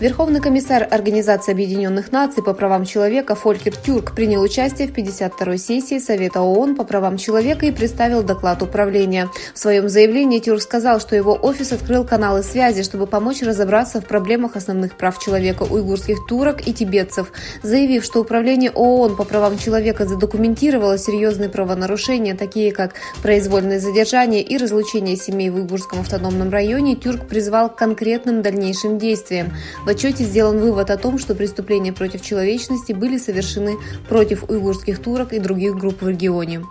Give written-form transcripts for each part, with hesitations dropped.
Верховный комиссар Организации Объединенных Наций по правам человека Фолькер Тюрк принял участие в 52-й сессии Совета ООН по правам человека и представил доклад управления. В своем заявлении Тюрк сказал, что его офис открыл каналы связи, чтобы помочь разобраться в проблемах основных прав человека уйгурских турок и тибетцев, заявив, что Управление ООН по правам человека задокументировало серьезные правонарушения, такие как произвольное задержание и разлучение семей в Уйгурском автономном районе. Тюрк призвал к конкретным дальнейшим действиям. В отчете сделан вывод о том, что преступления против человечности были совершены против уйгурских турок и других групп в регионе.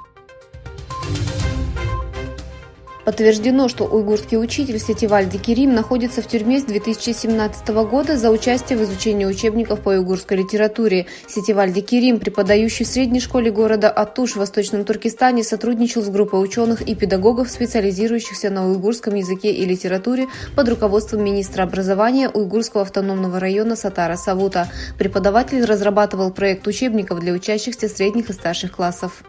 Подтверждено, что уйгурский учитель Сетивальди Керим находится в тюрьме с 2017 года за участие в изучении учебников по уйгурской литературе. Сетивальди Керим, преподающий в средней школе города Атуш в Восточном Туркестане, сотрудничал с группой ученых и педагогов, специализирующихся на уйгурском языке и литературе под руководством министра образования Уйгурского автономного района Сатара Савута. Преподаватель разрабатывал проект учебников для учащихся средних и старших классов.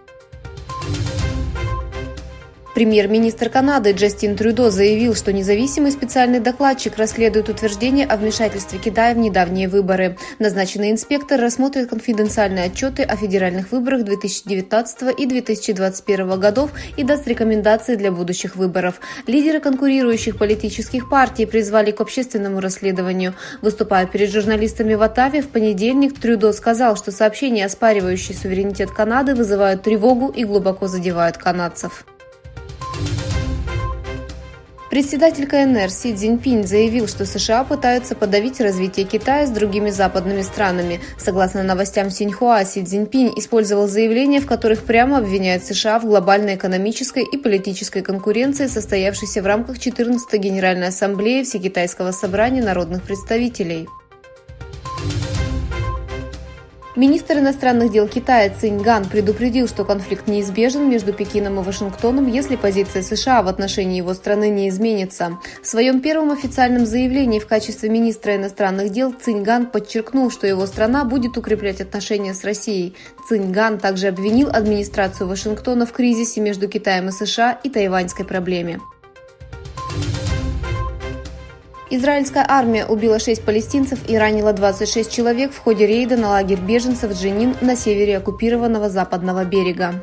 Премьер-министр Канады Джастин Трюдо заявил, что независимый специальный докладчик расследует утверждение о вмешательстве Китая в недавние выборы. Назначенный инспектор рассмотрит конфиденциальные отчеты о федеральных выборах 2019 и 2021 годов и даст рекомендации для будущих выборов. Лидеры конкурирующих политических партий призвали к общественному расследованию. Выступая перед журналистами в Оттаве в понедельник, Трюдо сказал, что сообщения, оспаривающие суверенитет Канады, вызывают тревогу и глубоко задевают канадцев. Председатель КНР Си Цзиньпинь заявил, что США пытаются подавить развитие Китая с другими западными странами. Согласно новостям Синьхуа, Си Цзиньпинь использовал заявления, в которых прямо обвиняет США в глобальной экономической и политической конкуренции, состоявшейся в рамках 14-й Генеральной Ассамблеи Всекитайского собрания народных представителей. Министр иностранных дел Китая Цинь Ган предупредил, что конфликт неизбежен между Пекином и Вашингтоном, если позиция США в отношении его страны не изменится. В своем первом официальном заявлении в качестве министра иностранных дел Цинь Ган подчеркнул, что его страна будет укреплять отношения с Россией. Цинь Ган также обвинил администрацию Вашингтона в кризисе между Китаем и США и тайваньской проблеме. Израильская армия убила 6 палестинцев и ранила 26 человек в ходе рейда на лагерь беженцев Дженин на севере оккупированного западного берега.